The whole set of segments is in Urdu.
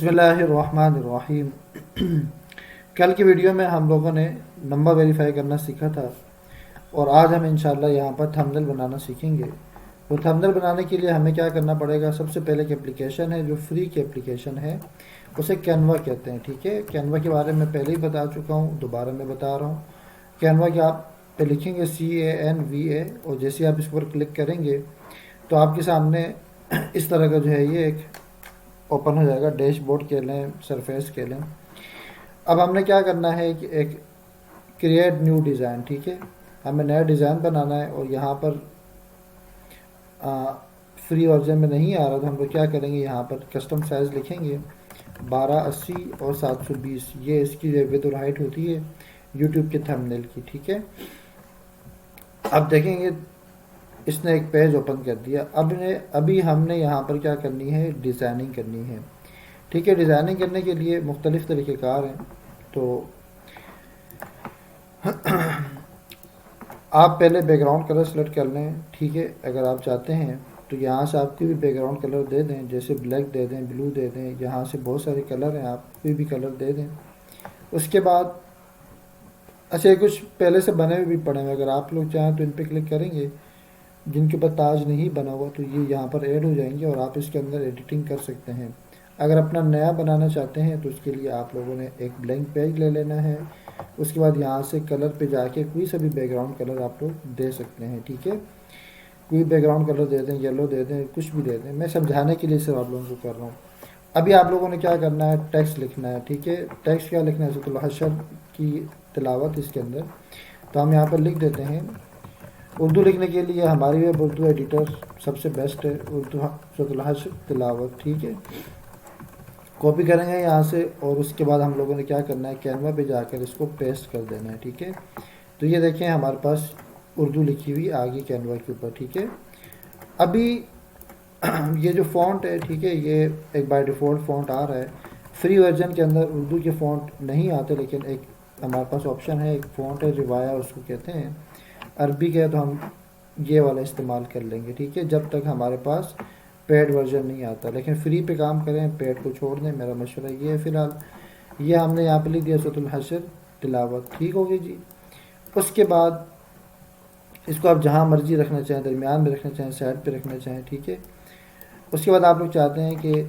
بسم اللہ الرحمن الرحیم۔ کل کی ویڈیو میں ہم لوگوں نے نمبر ویریفائی کرنا سیکھا تھا، اور آج ہم انشاءاللہ یہاں پر تھمبنیل بنانا سیکھیں گے۔ تو تھمبنیل بنانے کے لیے ہمیں کیا کرنا پڑے گا؟ سب سے پہلے ایک اپلیکیشن ہے جو فری کی اپلیکیشن ہے، اسے کینوا کہتے ہیں، ٹھیک ہے۔ کینوا کے بارے میں پہلے ہی بتا چکا ہوں، دوبارہ میں بتا رہا ہوں۔ کینوا کے آپ پہ لکھیں گے CANVA، اور جیسے آپ اس پر کلک کریں گے تو آپ کے سامنے اس طرح کا جو ہے یہ ایک اوپن ہو جائے گا۔ ڈیش بورڈ کے لیں، سرفیس کے لیں۔ اب ہم نے کیا کرنا ہے کہ ایک کریٹ نیو ڈیزائن، ٹھیک ہے، ہمیں نیا ڈیزائن بنانا ہے، اور یہاں پر فری ورژن میں نہیں آ رہا تو ہم لوگ کیا کریں گے، یہاں پر کسٹم سائز لکھیں گے 1280 اور 720، یہ اس کی وڈتھ اور ہائٹ ہوتی ہے یوٹیوب کے تھمبنیل کی، ٹھیک ہے۔ اب دیکھیں گے اس نے ایک پیج اوپن کر دیا۔ ابھی ہم نے یہاں پر کیا کرنی ہے، ڈیزائننگ کرنی ہے، ٹھیک ہے۔ ڈیزائننگ کرنے کے لیے مختلف طریقہ کار ہیں، تو آپ پہلے بیک گراؤنڈ کلر سلیکٹ کر لیں، ٹھیک ہے۔ اگر آپ چاہتے ہیں تو یہاں سے آپ کوئی بھی بیک گراؤنڈ کلر دے دیں، جیسے بلیک دے دیں، بلو دے دیں، یہاں سے بہت سارے کلر ہیں، آپ کوئی بھی کلر دے دیں۔ اس کے بعد اچھا کچھ پہلے سے بنے ہوئے بھی پڑے ہیں، اگر آپ لوگ چاہیں تو ان پہ کلک کریں گے، جن کے اوپر تاج نہیں بنا ہوا تو یہ یہاں پر ایڈ ہو جائیں گے، اور آپ اس کے اندر ایڈیٹنگ کر سکتے ہیں۔ اگر اپنا نیا بنانا چاہتے ہیں تو اس کے لیے آپ لوگوں نے ایک بلینک پیج لے لینا ہے۔ اس کے بعد یہاں سے کلر پہ جا کے کوئی سا بھی بیک گراؤنڈ کلر آپ لوگ دے سکتے ہیں، ٹھیک ہے۔ کوئی بیک گراؤنڈ کلر دے دیں، یلو دے دیں، کچھ بھی دے دیں، میں سمجھانے کے لیے صرف آپ لوگوں کو کر رہا ہوں۔ ابھی آپ لوگوں نے کیا کرنا ہے، ٹیکسٹ لکھنا ہے، ٹھیک ہے۔ ٹیکسٹ کیا لکھنا ہے؟ سورۃ الحشر کی تلاوت اس کے اندر، تو ہم یہاں پر لکھ دیتے ہیں۔ اردو لکھنے کے لیے ہماری ویب اردو ایڈیٹر سب سے بیسٹ ہے، اردو سورۃ الحشر تلاوت، ٹھیک ہے۔ کاپی کریں گے یہاں سے، اور اس کے بعد ہم لوگوں نے کیا کرنا ہے، کینوا پہ جا کر اس کو پیسٹ کر دینا ہے، ٹھیک ہے۔ تو یہ دیکھیں ہمارے پاس اردو لکھی ہوئی آ گئی کینوا کے اوپر، ٹھیک ہے۔ ابھی یہ جو فونٹ ہے، ٹھیک ہے، یہ ایک بائی ڈیفالٹ فونٹ آ رہا ہے۔ فری ورژن کے اندر اردو کے فونٹ نہیں آتے، لیکن ایک ہمارے پاس آپشن ہے، ایک فونٹ ہے روایا اس کو کہتے ہیں، عربی کا ہے، تو ہم یہ والا استعمال کر لیں گے، ٹھیک ہے، جب تک ہمارے پاس پیڈ ورژن نہیں آتا۔ لیکن فری پہ کام کریں، پیڈ کو چھوڑ دیں، میرا مشورہ یہ ہے فی الحال۔ یہ ہم نے یہاں پہ لکھ دیا سورۃ الحشر تلاوت، ٹھیک ہوگی جی۔ اس کے بعد اس کو آپ جہاں مرضی رکھنا چاہیں، درمیان میں رکھنا چاہیں، سائڈ پہ رکھنا چاہیں، ٹھیک ہے۔ اس کے بعد آپ لوگ چاہتے ہیں کہ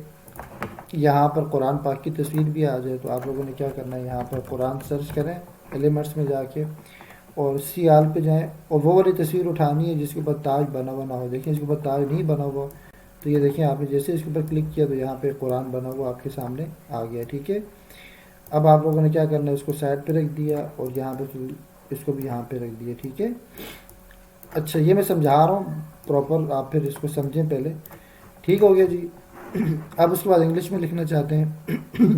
یہاں پر قرآن پاک کی تصویر بھی آ جائے، تو آپ لوگوں نے کیا کرنا ہے، یہاں پر قرآن سرچ کریں ایلیمنٹس میں جا کے، اور سیال پہ جائیں، اور وہ والی تصویر اٹھانی ہے جس کے اوپر تاج بنا ہوا نہ ہو۔ دیکھیں اس کے اوپر تاج نہیں بنا ہوا، تو یہ دیکھیں آپ نے جیسے اس کے اوپر کلک کیا تو یہاں پہ قرآن بنا ہوا آپ کے سامنے آ گیا، ٹھیک ہے۔ اب آپ لوگوں نے کیا کرنا ہے، اس کو سائڈ پہ رکھ دیا، اور یہاں پہ اس کو بھی یہاں پہ رکھ دیا، ٹھیک ہے۔ اچھا یہ میں سمجھا رہا ہوں پراپر، آپ پھر اس کو سمجھیں پہلے، ٹھیک ہو گیا جی۔ اب اس کے بعد انگلش میں لکھنا چاہتے ہیں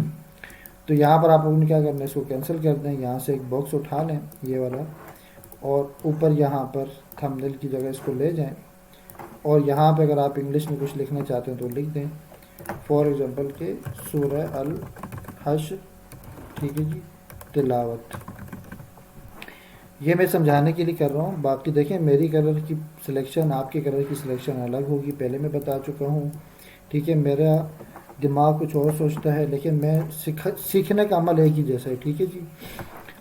تو یہاں پر آپ لوگوں نے کیا کرنا ہے، اس کو کینسل کر دیں، یہاں سے ایک باکس اٹھا لیں یہ والا، اور اوپر یہاں پر تھمبنیل کی جگہ اس کو لے جائیں، اور یہاں پہ اگر آپ انگلش میں کچھ لکھنا چاہتے ہیں تو لکھ دیں، فار ایگزامپل کہ سورہ الحشر، ٹھیک ہے جی، تلاوت۔ یہ میں سمجھانے کے لیے کر رہا ہوں، باقی دیکھیں میری کلر کی سلیکشن آپ کے کلر کی سلیکشن الگ ہوگی، پہلے میں بتا چکا ہوں، ٹھیک ہے۔ میرا دماغ کچھ اور سوچتا ہے، لیکن میں سیکھنے کا عمل ایک ہی جیسا ہے، ٹھیک ہے جی۔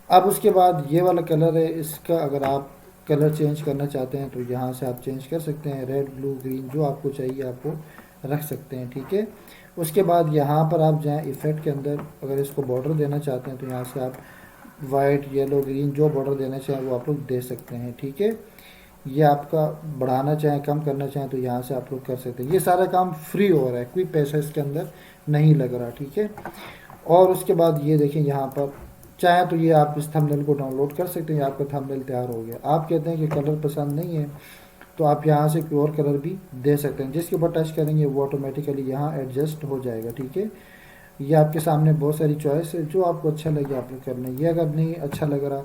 اب اس کے بعد یہ والا کلر ہے، اس کا اگر آپ کلر چینج کرنا چاہتے ہیں تو یہاں سے آپ چینج کر سکتے ہیں، ریڈ، بلو، گرین، جو آپ کو چاہیے آپ کو رکھ سکتے ہیں، ٹھیک ہے۔ اس کے بعد یہاں پر آپ جائیں ایفیکٹ کے اندر، اگر اس کو بارڈر دینا چاہتے ہیں تو یہاں سے آپ وائٹ، یلو، گرین جو بارڈر دینا چاہیں وہ آپ لوگ دے سکتے ہیں، ٹھیک ہے۔ یہ آپ کا بڑھانا چاہیں، کم کرنا چاہیں تو یہاں سے آپ لوگ کر سکتے ہیں۔ یہ سارا کام فری ہو رہا ہے، کوئی پیسہ اس کے اندر نہیں لگ رہا، ٹھیک ہے۔ اور اس کے بعد یہ دیکھیں یہاں پر چاہیں تو یہ آپ اس تھمبنیل کو ڈاؤن لوڈ کر سکتے ہیں، آپ کا تھمبنیل تیار ہو گیا۔ آپ کہتے ہیں کہ کلر پسند نہیں ہے تو آپ یہاں سے کوئی اور کلر بھی دے سکتے ہیں، جس کے اوپر ٹچ کریں گے وہ آٹومیٹیکلی یہاں ایڈجسٹ ہو جائے گا، ٹھیک ہے۔ یہ آپ کے سامنے بہت ساری چوائس ہے، جو آپ کو اچھا لگے آپ لوگ کر لیں۔ یہ اگر نہیں اچھا لگ رہا،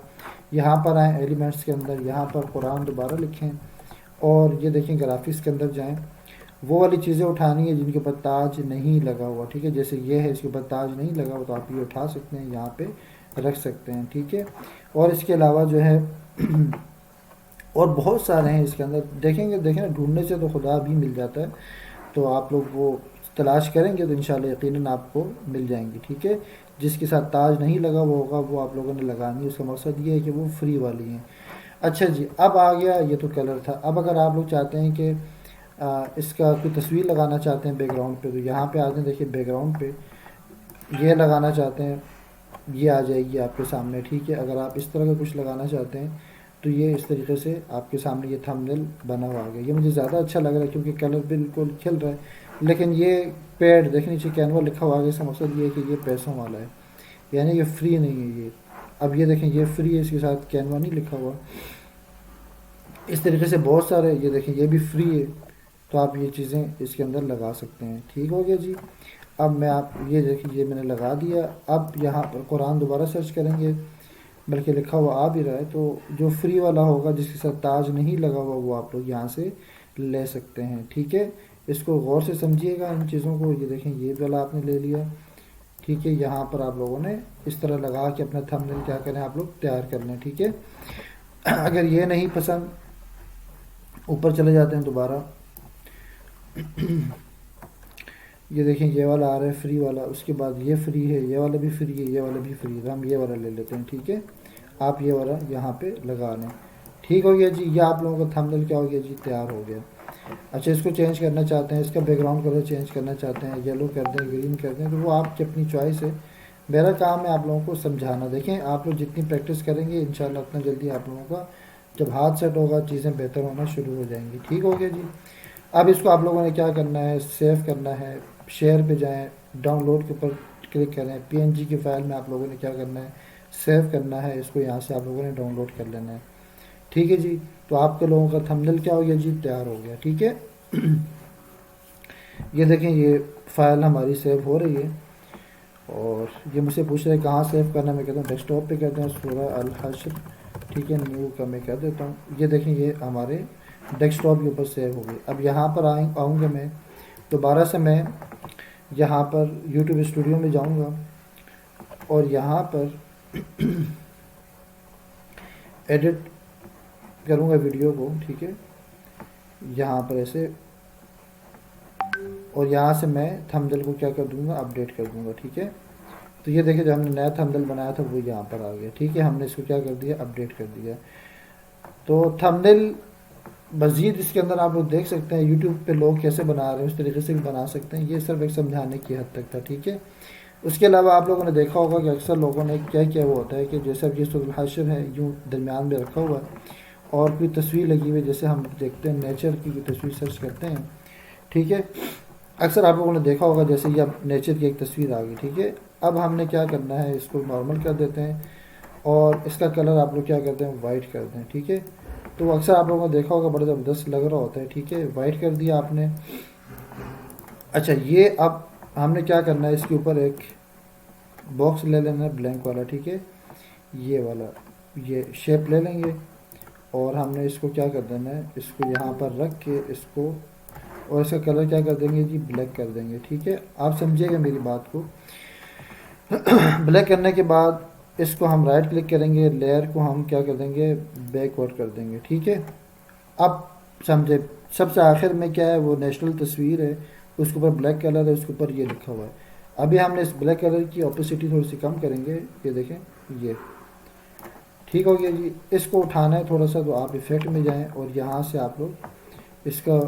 یہاں پر آئیں ایلیمنٹس کے اندر، یہاں پر قرآن دوبارہ لکھیں، اور یہ دیکھیں گرافکس کے اندر جائیں، وہ والی چیزیں اٹھانی ہے جن کے اوپر تاج نہیں لگا ہوا، ٹھیک ہے۔ جیسے یہ ہے، اس کے اوپر تاج نہیں لگا ہوا تو آپ یہ اٹھا سکتے ہیں، یہاں پہ رکھ سکتے ہیں، ٹھیک ہے۔ اور اس کے علاوہ جو ہے اور بہت سارے ہیں اس کے اندر، دیکھیں گے، دیکھیں ڈھونڈنے سے تو خدا بھی مل جاتا ہے، تو آپ لوگ وہ تلاش کریں گے تو انشاءاللہ یقیناً آپ کو مل جائیں گی، ٹھیک ہے۔ جس کے ساتھ تاج نہیں لگا ہوا ہوگا وہ آپ لوگوں نے لگانی ہے، اس کا مقصد یہ ہے کہ وہ فری والی ہیں۔ اچھا جی، اب آ گیا، یہ تو کلر تھا۔ اب اگر آپ لوگ چاہتے ہیں کہ اس کا کوئی تصویر لگانا چاہتے ہیں بیک گراؤنڈ پہ، تو یہاں پہ آتے ہیں، دیکھیے بیک گراؤنڈ پہ یہ لگانا چاہتے ہیں، یہ آ جائے گی آپ کے سامنے، ٹھیک ہے۔ اگر آپ اس طرح کا کچھ لگانا چاہتے ہیں تو یہ اس طریقے سے آپ کے سامنے یہ تھمبنیل بنا ہوا آ گیا۔ یہ مجھے زیادہ اچھا لگ رہا ہے کیونکہ کلر بالکل کھل رہا ہے، لیکن یہ پیڈ دیکھنے نیچے کینوا لکھا ہوا آگے، اس کا مقصد یہ ہے کہ یہ پیسوں والا ہے، یعنی یہ فری نہیں ہے یہ۔ اب یہ دیکھیں یہ فری ہے، اس کے ساتھ کینوا نہیں لکھا ہوا۔ اس طریقے سے بہت سارے، یہ دیکھیں یہ بھی فری ہے، تو آپ یہ چیزیں اس کے اندر لگا سکتے ہیں، ٹھیک ہو گیا جی۔ اب میں آپ یہ دیکھیں یہ میں نے لگا دیا۔ اب یہاں پر قرآن دوبارہ سرچ کریں گے، بلکہ لکھا ہوا آ بھی رہا ہے، تو جو فری والا ہوگا جس کے ساتھ تاج نہیں لگا ہوا وہ آپ لوگ یہاں سے لے سکتے ہیں، ٹھیک ہے۔ اس کو غور سے سمجھیے گا ان چیزوں کو۔ یہ دیکھیں یہ والا آپ نے لے لیا، ٹھیک ہے۔ یہاں پر آپ لوگوں نے اس طرح لگا کے اپنا تھمبنیل کیا کریں آپ لوگ تیار کر لیں، ٹھیک ہے۔ اگر یہ نہیں پسند، اوپر چلے جاتے ہیں دوبارہ، یہ دیکھیں یہ والا آ رہا ہے فری والا، اس کے بعد یہ فری ہے، یہ والا بھی فری ہے، یہ والا بھی فری ہے، تو ہم یہ والا لے لیتے ہیں، ٹھیک ہے۔ آپ یہ والا یہاں پہ لگا لیں، ٹھیک ہو گیا جی۔ یہ آپ لوگوں کا تھمبنیل کیا ہو گیا جی، تیار ہو گیا۔ اچھا، اس کو چینج کرنا چاہتے ہیں، اس کا بیک گراؤنڈ کلر چینج کرنا چاہتے ہیں، یلو کر دیں، گرین کر دیں، تو وہ آپ کی اپنی چوائس ہے۔ میرا کام ہے آپ لوگوں کو سمجھانا۔ دیکھیں آپ لوگ جتنی پریکٹس کریں گے انشاءاللہ اتنا جلدی آپ لوگوں کا جب ہاتھ سیٹ ہوگا چیزیں بہتر ہونا شروع ہو جائیں گی، ٹھیک ہو گیا جی۔ اب اس کو آپ لوگوں نے کیا کرنا ہے، سیو کرنا ہے، شیئر پہ جائیں، ڈاؤن لوڈ کے اوپر کلک کریں، پی این جی کی فائل میں آپ لوگوں نے کیا کرنا ہے، سیو کرنا ہے، اس کو یہاں سے آپ لوگوں نے ڈاؤن لوڈ کر لینا ہے، ٹھیک ہے جی۔ تو آپ کے لوگوں کا تھمبنیل کیا ہو گیا جی، تیار ہو گیا، ٹھیک ہے۔ یہ دیکھیں یہ فائل ہماری سیو ہو رہی ہے، اور یہ مجھ سے پوچھ رہے ہیں کہاں سیو کرنا ہے، میں کہتا ہوں ڈیسک ٹاپ پہ کہتے ہیں سورہ الحشر، ٹھیک ہے، نیو کا میں کہہ دیتا ہوں۔ یہ دیکھیں یہ ہمارے ڈیسک ٹاپ کے اوپر سیو ہو گئی۔ اب یہاں پر آؤں گا، میں دوبارہ سے میں یہاں پر یوٹیوب اسٹوڈیو میں جاؤں گا، اور یہاں پر ایڈٹ کروں گا ویڈیو کو، ٹھیک ہے، یہاں پر ایسے، اور یہاں سے میں تھمبنیل کو کیا کر دوں گا، اپڈیٹ کر دوں گا، ٹھیک ہے۔ تو یہ دیکھیں جو ہم نے نیا تھمبنیل بنایا تھا وہ یہاں پر آ گیا، ٹھیک ہے۔ ہم نے اس کو کیا کر دیا، اپڈیٹ کر دیا۔ تو تھمبنیل مزید اس کے اندر آپ لوگ دیکھ سکتے ہیں یوٹیوب پہ لوگ کیسے بنا رہے ہیں، اس طریقے سے بھی بنا سکتے ہیں، یہ صرف ایک سمجھانے کی حد تک تھا، ٹھیک ہے۔ اس کے علاوہ آپ لوگوں نے دیکھا ہوگا کہ اکثر لوگوں نے کیا کیا وہ ہوتا ہے کہ جیسے اب یہ سورۃ الحشر ہے یوں درمیان میں رکھا ہوا ہے، اور کوئی تصویر لگی ہوئی، جیسے ہم دیکھتے ہیں نیچر کی کوئی تصویر سرچ کرتے ہیں، ٹھیک ہے۔ اکثر آپ لوگوں نے دیکھا ہوگا جیسے یہ اب نیچر کی ایک تصویر آ گئی، ٹھیک ہے۔ اب ہم نے کیا کرنا ہے، اس کو نارمل کر دیتے ہیں، اور اس کا کلر آپ لوگ کیا کرتے ہیں، وائٹ کر دیں، ٹھیک ہے۔ تو اکثر آپ لوگوں نے دیکھا ہوگا بڑا زبردست لگ رہا ہوتا ہے، ٹھیک ہے، وائٹ کر دیا آپ نے۔ اچھا، یہ اب ہم نے کیا کرنا ہے، اس کے اوپر ایک باکس لے لینا ہے بلینک والا، ٹھیک ہے، یہ والا، یہ شیپ لے لیں گے، اور ہم نے اس کو کیا کر دینا ہے، اس کو یہاں پر رکھ کے اس کو، اور اس کا کلر کیا کر دیں گے جی، بلیک کر دیں گے، ٹھیک ہے۔ آپ سمجھیے گا میری بات کو۔ بلیک کرنے کے بعد اس کو ہم رائٹ کلک کریں گے، لیئر کو ہم کیا کر دیں گے، بیکورڈ کر دیں گے، ٹھیک ہے۔ اب سمجھے سب سے آخر میں کیا ہے، وہ نیشنل تصویر ہے، اس کے اوپر بلیک کلر ہے، اس کے اوپر یہ لکھا ہوا ہے۔ ابھی ہم نے اس بلیک کلر کی اوپیسٹی تھوڑی سی کم کریں گے، یہ دیکھیں یہ ٹھیک ہو گیا جی۔ اس کو اٹھانا ہے تھوڑا سا، تو آپ ایفیکٹ میں جائیں، اور یہاں سے آپ لوگ اس کا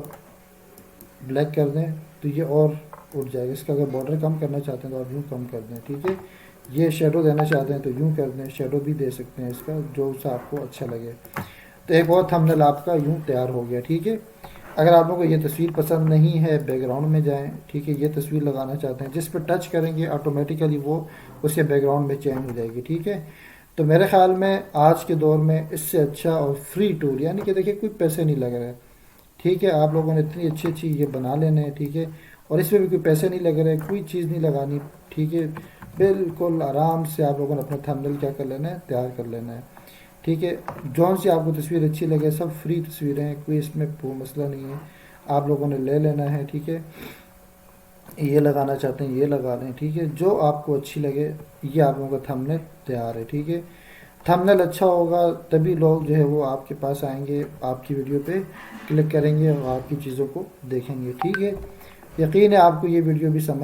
بلیک کر دیں تو یہ اور اٹھ جائے گا۔ اس کا اگر بارڈر کم کرنا چاہتے ہیں تو آپ یوں کم کر دیں، ٹھیک ہے۔ یہ شیڈو دینا چاہتے ہیں تو یوں کر دیں، شیڈو بھی دے سکتے ہیں اس کا، جو سا آپ کو اچھا لگے۔ تو ایک اور تھمبنیل آپ کا یوں تیار ہو گیا، ٹھیک ہے۔ اگر آپ لوگوں کو یہ تصویر پسند نہیں ہے، بیک گراؤنڈ میں جائیں، ٹھیک ہے، یہ تصویر لگانا چاہتے ہیں، جس پہ ٹچ کریں گے آٹومیٹیکلی وہ اس کے بیک گراؤنڈ میں چینج ہو جائے گی، ٹھیک ہے۔ تو میرے خیال میں آج کے دور میں اس سے اچھا اور فری ٹول، یعنی کہ دیکھیں کوئی پیسے نہیں لگ رہے، ٹھیک ہے، آپ لوگوں نے اتنی اچھی اچھی یہ بنا لینے ہیں، ٹھیک ہے، اور اس میں بھی کوئی پیسے نہیں لگ رہے، کوئی چیز نہیں لگانی، ٹھیک ہے، بالکل آرام سے آپ لوگوں نے اپنا تھمبنیل کیا کر لینا ہے، تیار کر لینا ہے، ٹھیک ہے۔ جون سی آپ کو تصویر اچھی لگے، سب فری تصویریں ہیں، کوئی اس میں کوئی مسئلہ نہیں ہے، آپ لوگوں نے لے لینا ہے، ٹھیک ہے۔ یہ لگانا چاہتے ہیں یہ لگا لیں، ٹھیک ہے، جو آپ کو اچھی لگے، یہ آپ لوگوں کا تھمبنیل تیار ہے، ٹھیک ہے۔ تھمبنیل اچھا ہوگا تبھی لوگ جو ہے وہ آپ کے پاس آئیں گے، آپ کی ویڈیو پہ کلک کریں گے اور آپ کی چیزوں کو دیکھیں گے، ٹھیک ہے۔ یقین ہے آپ کو یہ ویڈیو بھی سمجھ